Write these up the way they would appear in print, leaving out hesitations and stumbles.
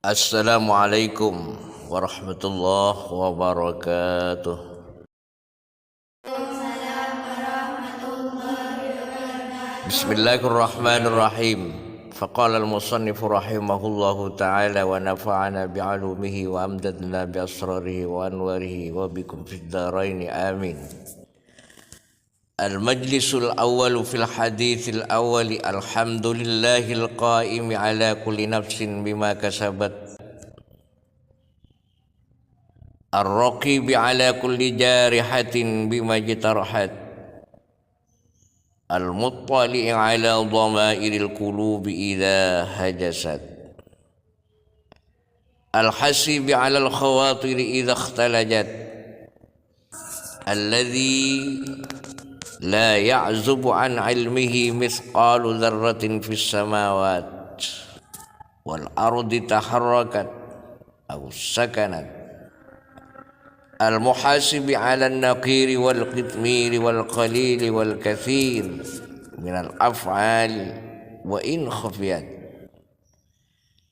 Assalamualaikum warahmatullahi wabarakatuh. Bismillahirrahmanirrahim. Faqala al-musannif rahimahullahu ta'ala wa nafa'ana bi'alumihi wa amdadna bi asrarihi wa anwarihi wa bikum fid dharain amin. Al-majlisul awwalu fil haditsil awwali alhamdulillahil qa'imi ala kulli nafsin bima kasabat ar-raqibi ala kulli jarihatin bima jitarahat al-muttali'i ala dhamairil qulubi idha hajasat al-hasibi ala al-khawatiri idha ikhtalajat alladhi la ya'zubu an ilmihi mithqalu dzarratin fis samawat wal ardi taharrakat aw sakanat al muhasibi 'ala an-naqiri wal qitmiri wal qalili wal katsir min al af'ali wa in khafiyat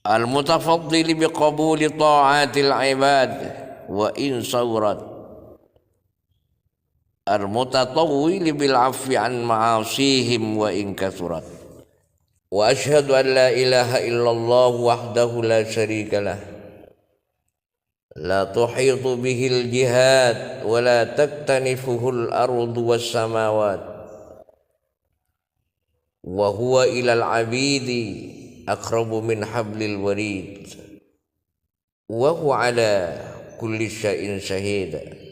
al mutafaddili bi qabuli ta'atil ibad wa in sawrat al-mutatawwili bil afwi an ma'asihim wa in kathurat wa ashhadu an la ilaha illallah wahdahu la syarika lah la tuhitu bihil jihad wa la taktanifuhul ardu was samawat wa huwa ilal abidi aqrabu min hablil warid wa huwa ala kulli syai'in syahida.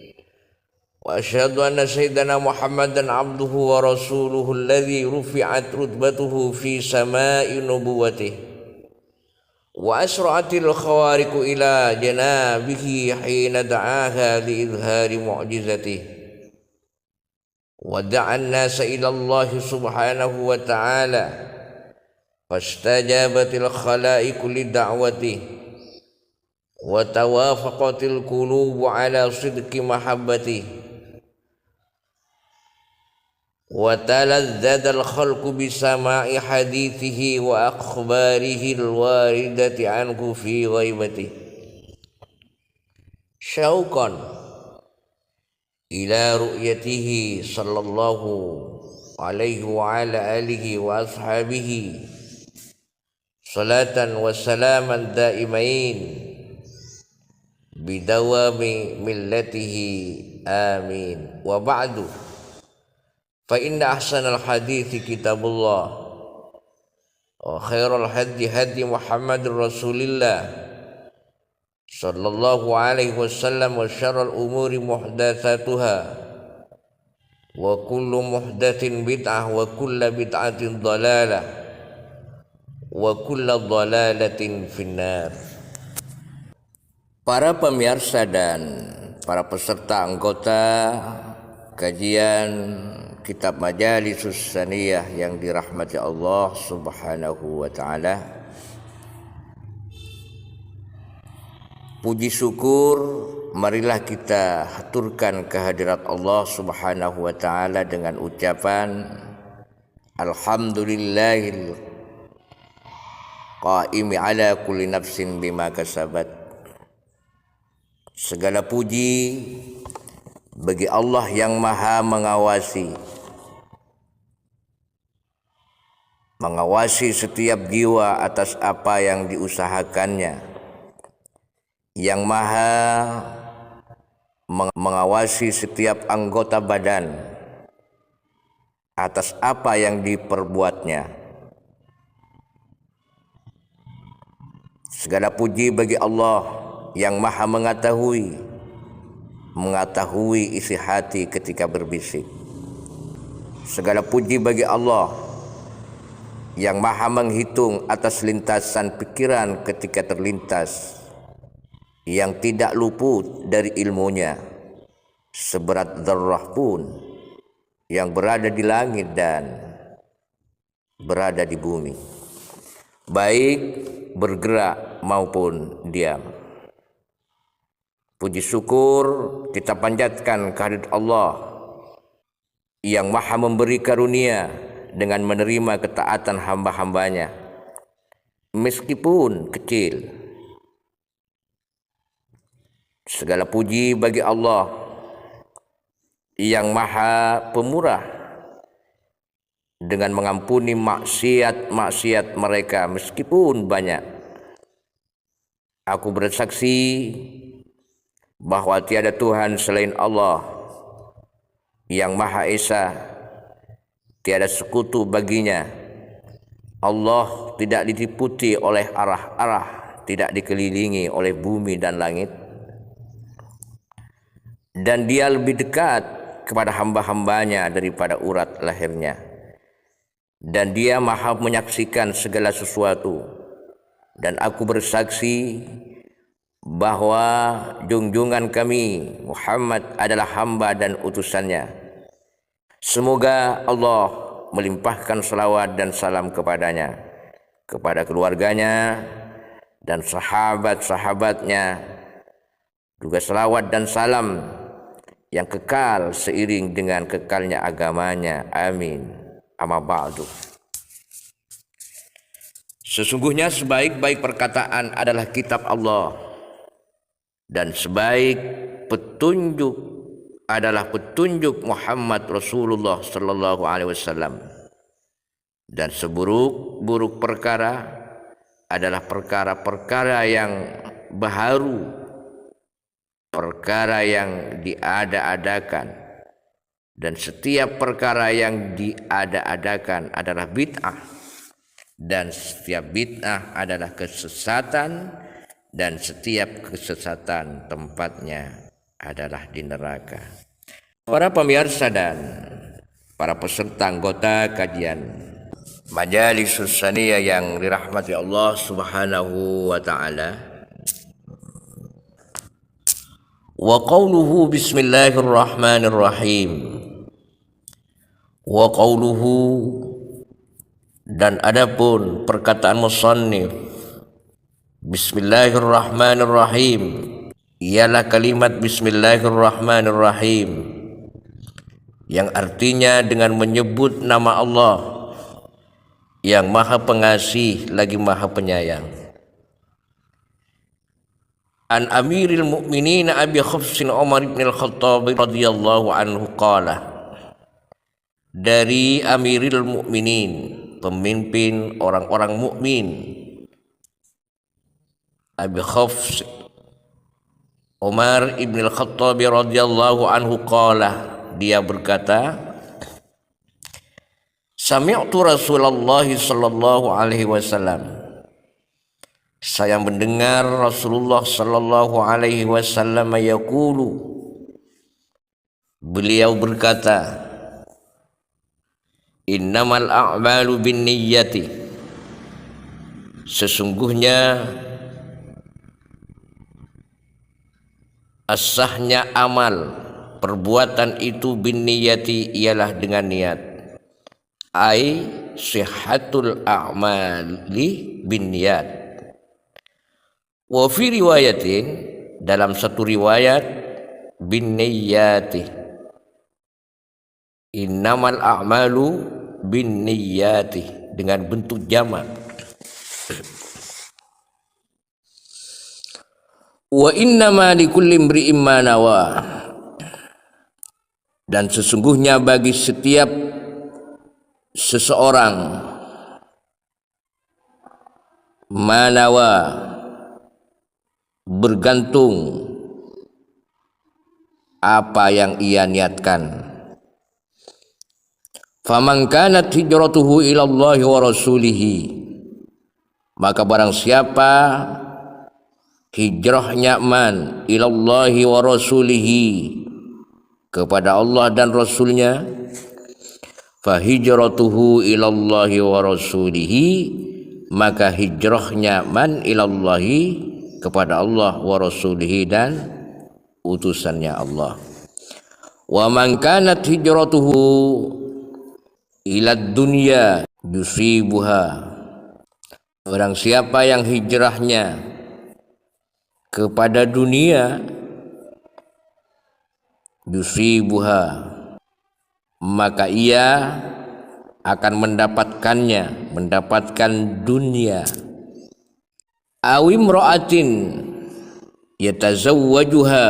Wa asyhadu anna sayyidana Muhammadan abduhu wa rasuluhu alladhi rufi'at rutbatuhu fi sama'i nubuwwatihi wa asra'atil khawariqu ila janabihi hina da'aha li idhari mu'jizatihi wa da'a an-nasa ila Allah subhanahu wa ta'ala fastajabatil khalaiqu li da'watihi wa tawafaqatil qulubu ala sidqi mahabbatihi wa talazzada al-khalqu bi sama'i hadithihi wa akhbarihi al-waridati anhu fi ghaibatihi syauqan ila ru'yatihi sallallahu alaihi wa ala alihi wa ashabihi salatan wa salaman daimain bidawami millatihi amin wa ba'du fa inna ahsanal hadithi kitabullah wa khairal hadi hadi Muhammadur Rasulillah sallallahu alaihi wasallam wa syarrul umuri muhdatsatuha wa kullu muhdatsin bid'ah wa kullu bid'atin dhalalah wa kullu dhalalatin finnar. Para pemirsa dan para peserta anggota kajian Kitab Majalisus Saniyah yang dirahmati Allah Subhanahu wa ta'ala, puji syukur marilah kita haturkan kehadirat Allah Subhanahu wa ta'ala dengan ucapan alhamdulillahil qa'imi ala kulli nafsin bima kasabat. Segala puji bagi Allah yang maha mengawasi setiap jiwa atas apa yang diusahakannya, yang maha mengawasi setiap anggota badan atas apa yang diperbuatnya. Segala puji bagi Allah yang maha mengetahui isi hati ketika berbisik. Segala puji bagi Allah yang maha menghitung atas lintasan pikiran ketika terlintas, yang tidak luput dari ilmunya seberat dzarrah pun yang berada di langit dan berada di bumi, baik bergerak maupun diam. Puji syukur kita panjatkan kehadirat Allah yang maha memberi karunia dengan menerima ketaatan hamba-hambanya meskipun kecil, Segala puji bagi Allah yang Maha Pemurah dengan mengampuni maksiat-maksiat mereka meskipun banyak. Aku bersaksi bahwa tiada Tuhan selain Allah yang Maha Esa, tiada sekutu baginya. Allah tidak diliputi oleh arah-arah, tidak dikelilingi oleh bumi dan langit. Dan dia lebih dekat kepada hamba-hambanya daripada urat lahirnya. Dan dia maha menyaksikan segala sesuatu. Dan aku bersaksi bahwa junjungan kami Muhammad adalah hamba dan utusannya. Semoga Allah melimpahkan salawat dan salam kepadanya, kepada keluarganya dan sahabat-sahabatnya, juga salawat dan salam yang kekal seiring dengan kekalnya agamanya. Amin. Amma ba'du. Sesungguhnya sebaik-baik perkataan adalah kitab Allah, dan sebaik petunjuk adalah petunjuk Muhammad Rasulullah sallallahu alaihi wasallam. Dan seburuk-buruk perkara adalah perkara-perkara yang baharu, perkara yang diada-adakan, dan setiap perkara yang diada-adakan adalah bid'ah, dan setiap bid'ah adalah kesesatan, dan setiap kesesatan tempatnya adalah di neraka. Para pemirsa dan para peserta anggota kajian Majalisus Saniyah yang dirahmati Allah Subhanahu wa taala. Wa qawluhu bismillahirrahmanirrahim. Wa qawluhu, dan adapun perkataan musannif bismillahirrahmanirrahim ialah kalimat bismillahirrahmanirrahim yang artinya dengan menyebut nama Allah yang maha pengasih lagi maha penyayang. An Amiril Mukminin Abi Hafsin Umar bin Al-Khattab radhiyallahu anhu qala, dari Amiril Mukminin, pemimpin orang-orang mukmin, Abi Hafs Umar bin Al-Khattab radhiyallahu anhu qala, dia berkata, sami'tu Rasulullah sallallahu alaihi wasallam, saya mendengar Rasulullah sallallahu alaihi wasallam yaqulu, beliau berkata, innamal a'malu binniyati, sesungguhnya as-sahnya amal perbuatan itu binniyati ialah dengan niat. Ai sihhatul a'mali binniyat. Wa fi riwayatin, dalam satu riwayat, binniyati, innamal a'malu binniyati, dengan bentuk jamak. Wa innama likulli imri'in ma nawa, dan sesungguhnya bagi setiap seseorang manawa, bergantung apa yang ia niatkan. Faman kanat hijratuhu ila Allah wa rasulihi, maka barang siapa hijrahnya man ila Allah wa rasulihi, kepada Allah dan Rasulnya, fa hijratuhu ila Allah wa rasulihi, maka hijrahnya man ila Allah, kepada Allah, wa rasulihi, dan utusannya Allah. Wa man kanat hijratuhu ila dunya yusibuha, orang siapa yang hijrahnya kepada dunia, yusibuha, maka ia akan mendapatkannya, mendapatkan dunia. Awim ro'atin yatazawwajuha,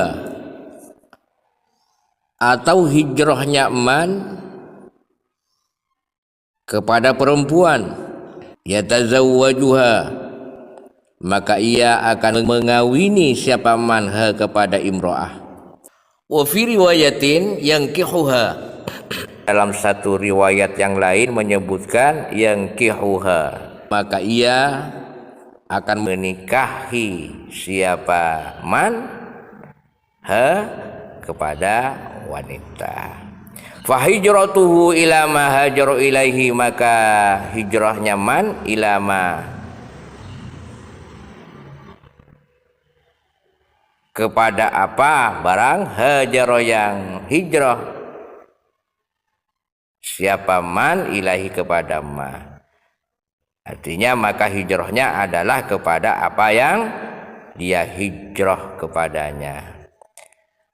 atau hijrahnya man kepada perempuan, yatazawwajuha, maka ia akan mengawini siapa manha kepada imro'ah. Wa fi riwayatin yankihuha, dalam satu riwayat yang lain menyebutkan yankihuha, maka ia akan menikahi siapa man ha kepada wanita. Fa hijratuhu ila ma hajaru ilaihi, maka hijrahnya man ila ma kepada apa barang hajaro yang hijrah siapa man ilahi kepada ma, artinya maka hijrahnya adalah kepada apa yang dia hijrah kepadanya.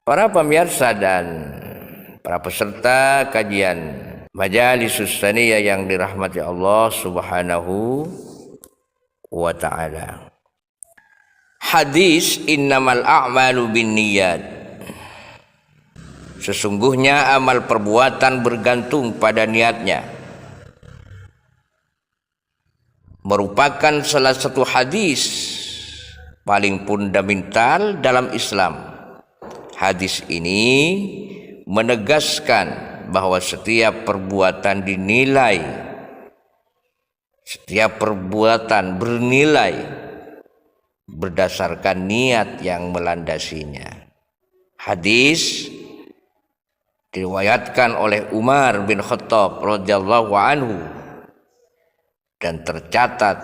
Para pemirsa dan para peserta kajian Majalisus Tsaniyah yang dirahmati Allah Subhanahu wa ta'ala. Hadis innamal a'malu binniyat, sesungguhnya amal perbuatan bergantung pada niatnya, merupakan salah satu hadis paling fundamental dalam Islam. Hadis ini menegaskan bahwa setiap perbuatan dinilai, setiap perbuatan bernilai berdasarkan niat yang melandasinya. Hadis diriwayatkan oleh Umar bin Khattab radhiyallahu anhu dan tercatat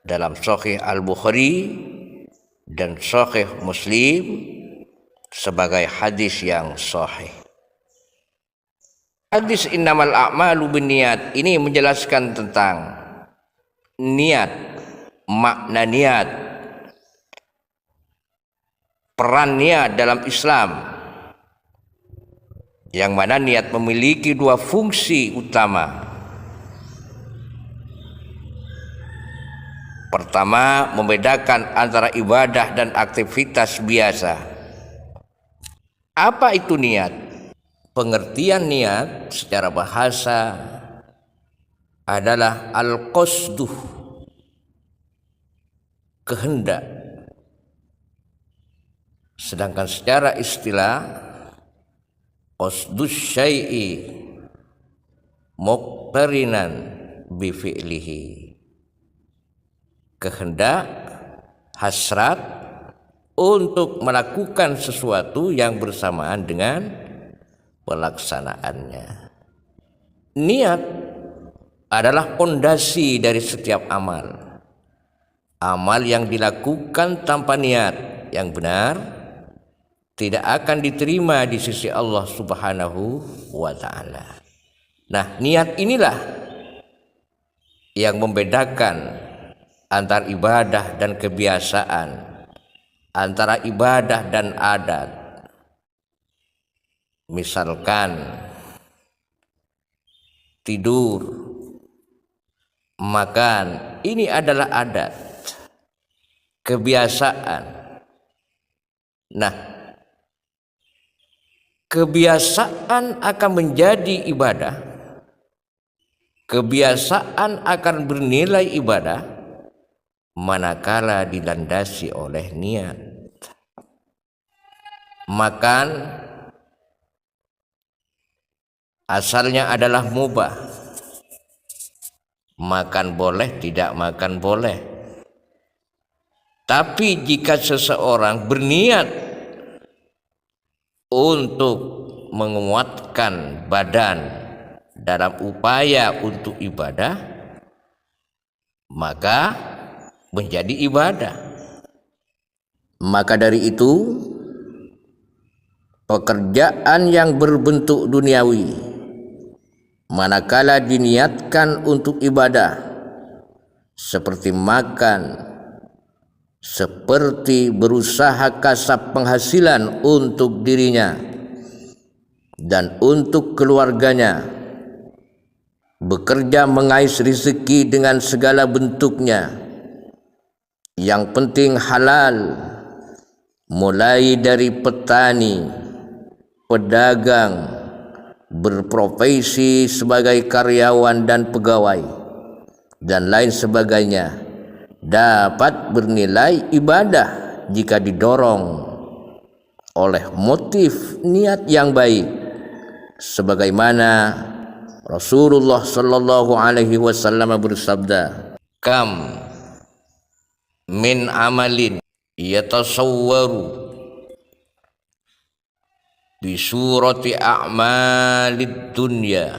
dalam Sahih Al-Bukhari dan Sahih Muslim sebagai hadis yang sahih. Hadis innamal a'malu binniyat ini menjelaskan tentang niat, makna niat, peran niat dalam Islam, yang mana niat memiliki dua fungsi utama. Pertama, membedakan antara ibadah dan aktivitas biasa. Apa itu niat? Pengertian niat secara bahasa adalah al-qasduh, kehendak. Sedangkan secara istilah qasdus syai'i muqtarinan bi fi'lihi, kehendak, hasrat untuk melakukan sesuatu yang bersamaan dengan pelaksanaannya. Niat adalah pondasi dari setiap amal. Amal yang dilakukan tanpa niat yang benar tidak akan diterima di sisi Allah Subhanahu wa ta'ala. Nah, niat inilah yang membedakan antara ibadah dan kebiasaan, antara ibadah dan adat. Misalkan tidur, makan, ini adalah adat, kebiasaan. Nah, kebiasaan akan menjadi ibadah, kebiasaan akan bernilai ibadah manakala dilandasi oleh niat. Makan asalnya adalah mubah, makan boleh, tidak makan boleh. Tapi jika seseorang berniat untuk menguatkan badan dalam upaya untuk ibadah, maka menjadi ibadah. Maka dari itu, pekerjaan yang berbentuk duniawi manakala diniatkan untuk ibadah, seperti makan, seperti berusaha kasab penghasilan untuk dirinya dan untuk keluarganya, bekerja mengais rezeki dengan segala bentuknya, yang penting halal, mulai dari petani, pedagang, berprofesi sebagai karyawan dan pegawai, dan lain sebagainya, dapat bernilai ibadah jika didorong oleh motif niat yang baik, sebagaimana Rasulullah sallallahu alaihi wasallam bersabda, kam min amalin yatasawwaru bi surati a'malid dunya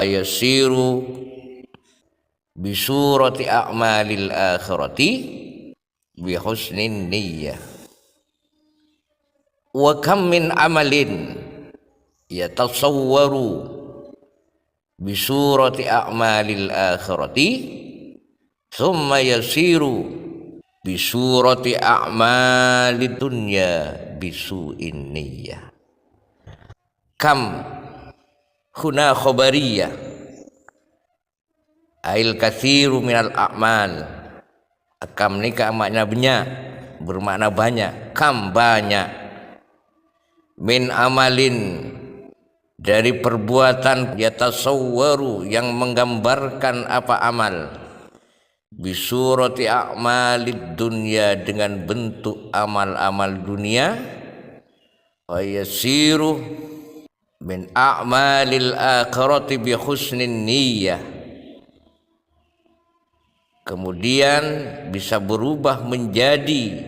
ayasiru bi surati a'malil akhirati bi husnin niyyah wa kam min amalin yatasawwaru bi surati a'malil akhirati thumma yasiru bi surati a'malid dunya bisu'in niyyah. Kam huna khabariyah ail kathiru minal a'mal. Kam ni makna banyak, bermakna banyak. Kam banyak, min amalin dari perbuatan, yatasawwaru yang menggambarkan apa amal, bisurati a'malid dunya dengan bentuk amal-amal dunia, wa yasiru min a'malil akhirati bi husnin niyyah, kemudian bisa berubah menjadi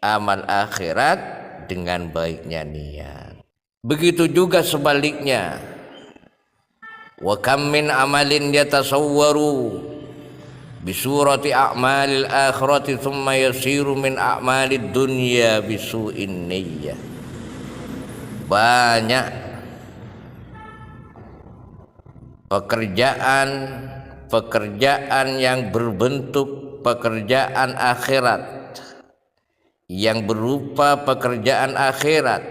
amal akhirat dengan baiknya niat. Begitu juga sebaliknya, wa kam min amalin yatasawwaru bisurati a'malil akhirati thumma yasiru min a'malid dunya bisu'in niyyah. Banyak pekerjaan yang berbentuk pekerjaan akhirat, yang berupa pekerjaan akhirat,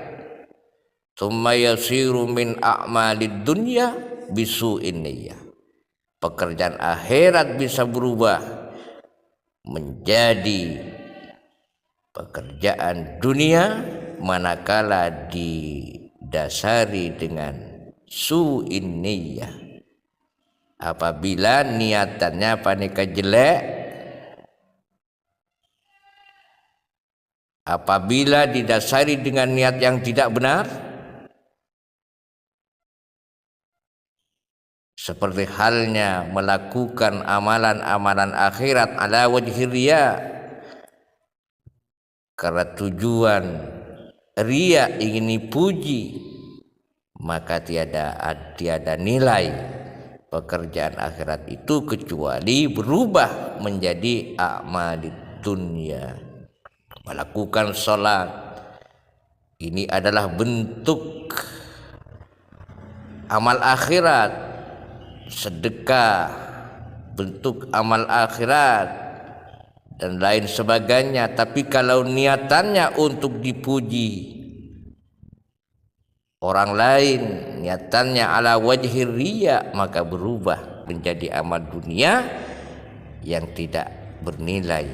thumma yasiru min a'malid dunya bisu'in niyyah. Pekerjaan akhirat bisa berubah menjadi pekerjaan dunia manakala didasari dengan su'in niyyah. Apabila niatannya panika jelek, apabila didasari dengan niat yang tidak benar, seperti halnya melakukan amalan-amalan akhirat ala wajhi riya, karena tujuan riya ingin dipuji, maka tiada nilai pekerjaan akhirat itu kecuali berubah menjadi a'malid dunya. Melakukan sholat ini adalah bentuk amal akhirat, sedekah bentuk amal akhirat dan lain sebagainya. Tapi kalau niatannya untuk dipuji orang lain, niatannya ala wajhi riya, maka berubah menjadi amal dunia yang tidak bernilai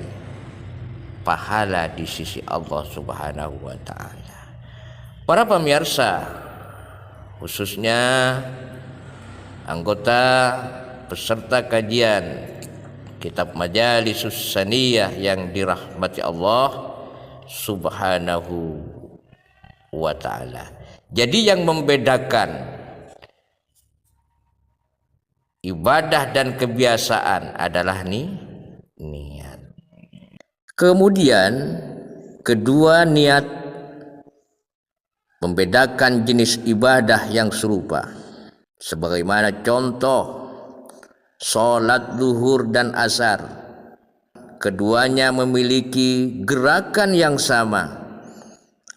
pahala di sisi Allah Subhanahu wa ta'ala. Para pemirsa, khususnya anggota peserta kajian kitab Majalisus Saniyah yang dirahmati Allah Subhanahu wa ta'ala. Jadi yang membedakan ibadah dan kebiasaan adalah niat. Kemudian kedua, niat membedakan jenis ibadah yang serupa. Sebagaimana contoh sholat zuhur dan asar, keduanya memiliki gerakan yang sama,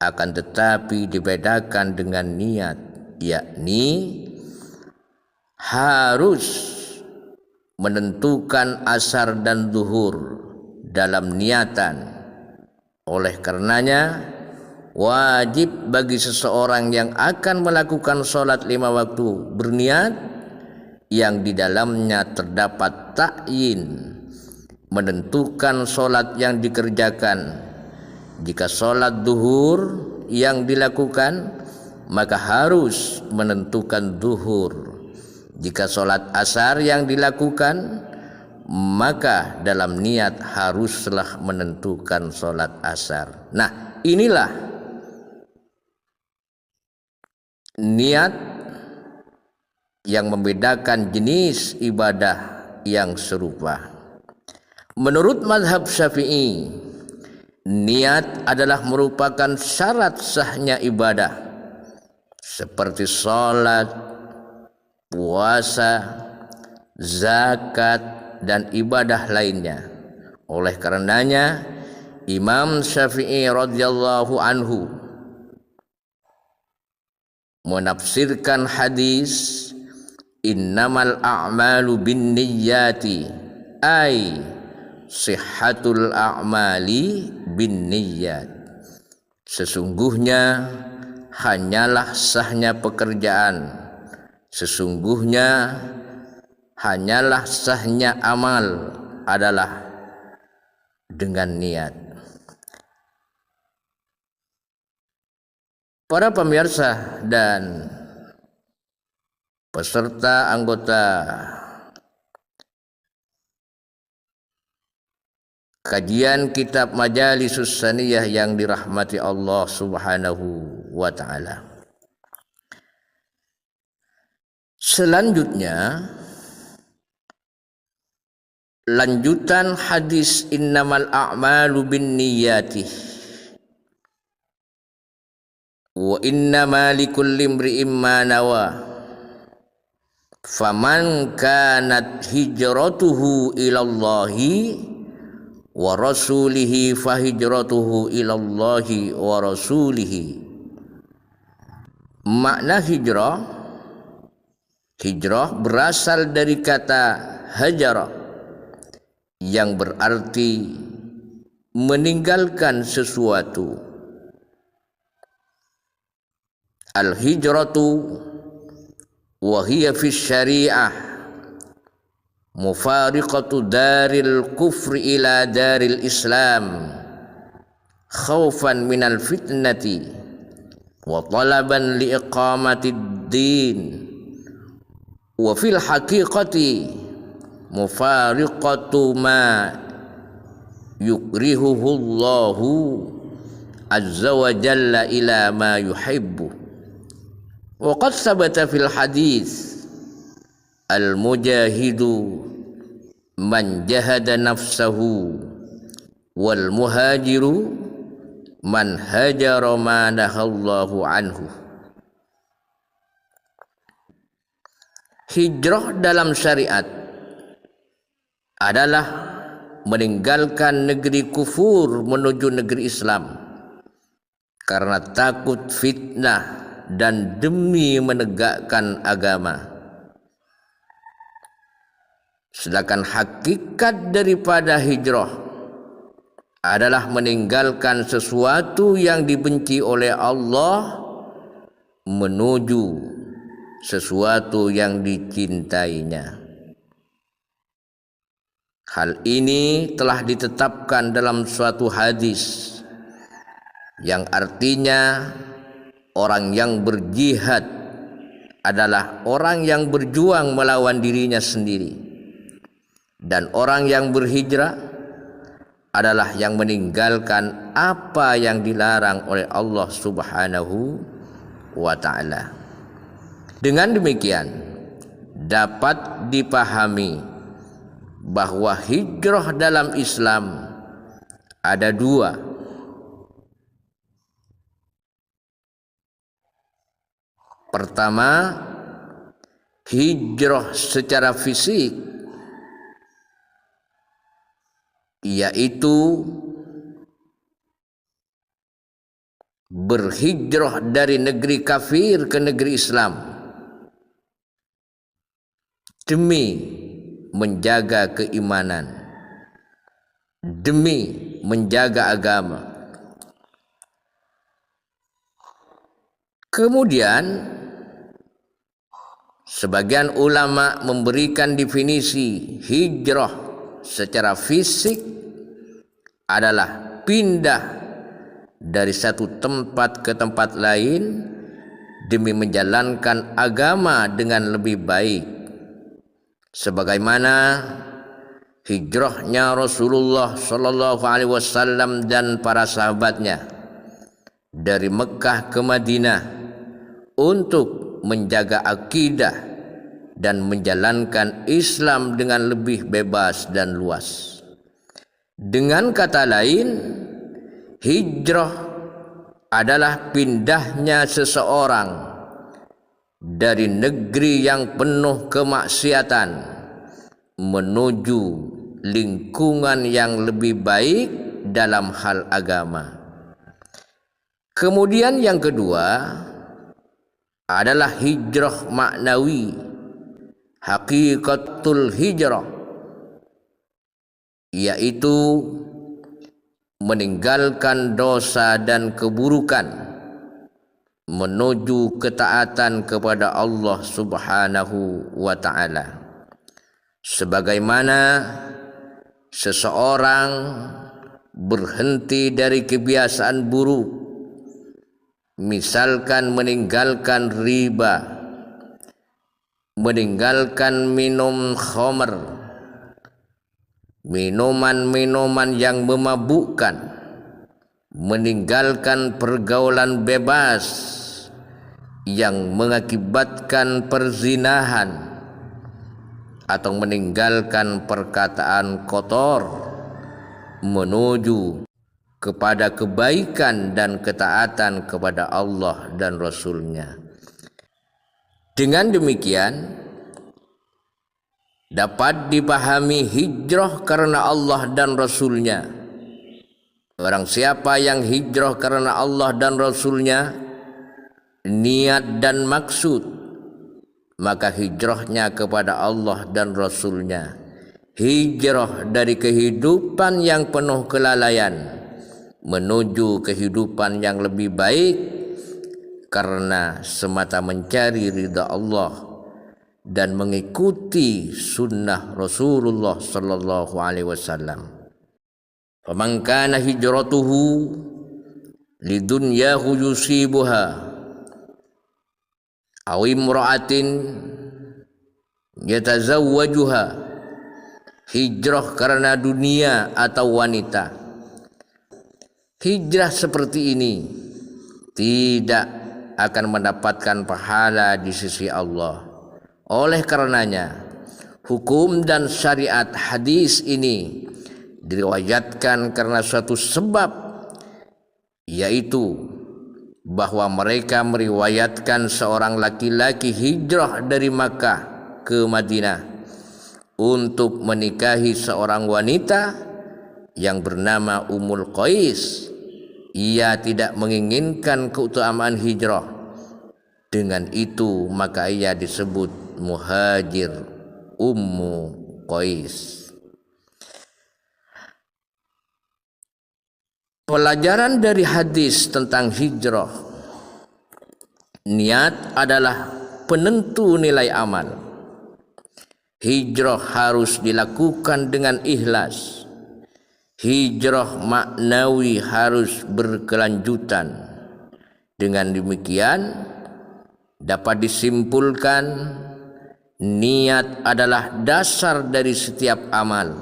akan tetapi dibedakan dengan niat, yakni harus menentukan asar dan zuhur dalam niatan. Oleh karenanya wajib bagi seseorang yang akan melakukan sholat 5 waktu berniat yang di dalamnya terdapat ta'yin, menentukan sholat yang dikerjakan Jika solat duhur yang dilakukan, maka harus menentukan duhur. Jika solat asar yang dilakukan, maka dalam niat haruslah menentukan solat asar. Nah, inilah niat yang membedakan jenis ibadah yang serupa. Menurut mazhab Syafi'i, niat adalah merupakan syarat sahnya ibadah seperti salat, puasa, zakat, dan ibadah lainnya. Oleh karenanya Imam Syafi'i radhiyallahu anhu menafsirkan hadis innamal a'malu binniyati ay sihhatul a'mali binniyat. Sesungguhnya hanyalah sahnya pekerjaan, sesungguhnya hanyalah sahnya amal adalah dengan niat. Para pemirsa dan peserta anggota kajian kitab Majalisus Saniyah yang dirahmati Allah Subhanahu wa taala. Selanjutnya, lanjutan hadis innamal a'malu binniyati wa innama likulli imri'in ma nawa faman kanat hijratuhu ilallahi wa rasulihi fahijratuhu ilallahi wa rasulihi. Makna hijrah berasal dari kata hajara yang berarti meninggalkan sesuatu. Al-hijratu wa hiya fi syariah mufariqatu daril kufri ila daril islam khaufan minal fitnati wa talaban li iqamatid din wa fil haqiqati mufariqatu ma yukrihuhu Allahu azza wa jalla ila ma yuhibbu. Wa qad sabata fil hadis al-mujahidu man jahada nafsahu wal muhajiru man hajara ma nahallahu anhu. Hijrah dalam syariat adalah meninggalkan negeri kufur menuju negeri Islam karena takut fitnah dan demi menegakkan agama. Sedangkan hakikat daripada hijrah adalah meninggalkan sesuatu yang dibenci oleh Allah menuju sesuatu yang dicintainya. Hal ini telah ditetapkan dalam suatu hadis yang artinya orang yang berjihad adalah orang yang berjuang melawan dirinya sendiri, dan orang yang berhijrah adalah yang meninggalkan apa yang dilarang oleh Allah Subhanahu wa ta'ala. Dengan demikian dapat dipahami bahwa hijrah dalam Islam ada dua. Pertama, hijrah secara fisik, yaitu berhijrah dari negeri kafir ke negeri Islam demi menjaga keimanan, demi menjaga agama. Kemudian sebagian ulama memberikan definisi hijrah secara fisik adalah pindah dari satu tempat ke tempat lain demi menjalankan agama dengan lebih baik, sebagaimana hijrahnya Rasulullah sallallahu alaihi wasallam dan para sahabatnya dari Mekah ke Madinah untuk menjaga akidah dan menjalankan Islam dengan lebih bebas dan luas. Dengan kata lain, hijrah adalah pindahnya seseorang dari negeri yang penuh kemaksiatan menuju lingkungan yang lebih baik dalam hal agama. Kemudian yang kedua adalah hijrah maknawi, hakikatul hijrah, yaitu meninggalkan dosa dan keburukan menuju ketaatan kepada Allah Subhanahu wa taala. Sebagaimana seseorang berhenti dari kebiasaan buruk, misalkan meninggalkan riba, meninggalkan minum khamr, minuman-minuman yang memabukkan, meninggalkan pergaulan bebas yang mengakibatkan perzinahan, atau meninggalkan perkataan kotor menuju kepada kebaikan dan ketaatan kepada Allah dan Rasul-Nya. Dengan demikian dapat dipahami hijrah karena Allah dan Rasul-Nya. Barang siapa yang hijrah karena Allah dan Rasul-Nya, niat dan maksud, maka hijrahnya kepada Allah dan Rasul-Nya. Hijrah dari kehidupan yang penuh kelalaian menuju kehidupan yang lebih baik karena semata mencari ridha Allah dan mengikuti sunnah Rasulullah sallallahu alaihi wasallam. Faman kana hijratuhu lidunyahu yusibuha aw imra'atin yatazawwajuha, hijrah karena dunia atau wanita. Hijrah seperti ini tidak akan mendapatkan pahala di sisi Allah. Oleh karenanya, hukum dan syariat hadis ini diriwayatkan karena suatu sebab, yaitu bahwa mereka meriwayatkan seorang laki-laki hijrah dari Makkah ke Madinah untuk menikahi seorang wanita yang bernama Ummul Qais. Ia tidak menginginkan keutamaan hijrah. Dengan itu maka ia disebut muhajir Ummu Qais. Pelajaran dari hadis tentang hijrah. Niat adalah penentu nilai amal. Hijrah harus dilakukan dengan ikhlas. Hijrah maknawi harus berkelanjutan. Dengan demikian dapat disimpulkan niat adalah dasar dari setiap amal,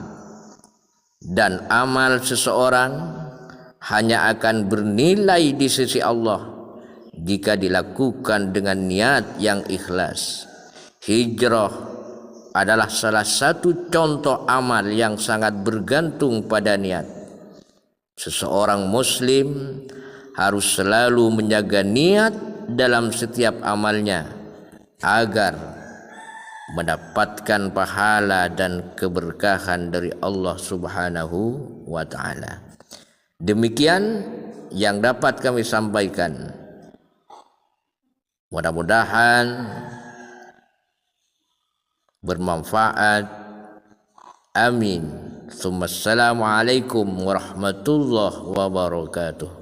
dan amal seseorang hanya akan bernilai di sisi Allah jika dilakukan dengan niat yang ikhlas. Hijrah adalah salah satu contoh amal yang sangat bergantung pada niat. Seseorang muslim harus selalu menjaga niat dalam setiap amalnya agar mendapatkan pahala dan keberkahan dari Allah Subhanahu wa taala. Demikian yang dapat kami sampaikan. Mudah-mudahan bermanfaat. Amin. Assalamualaikum warahmatullahi wabarakatuh.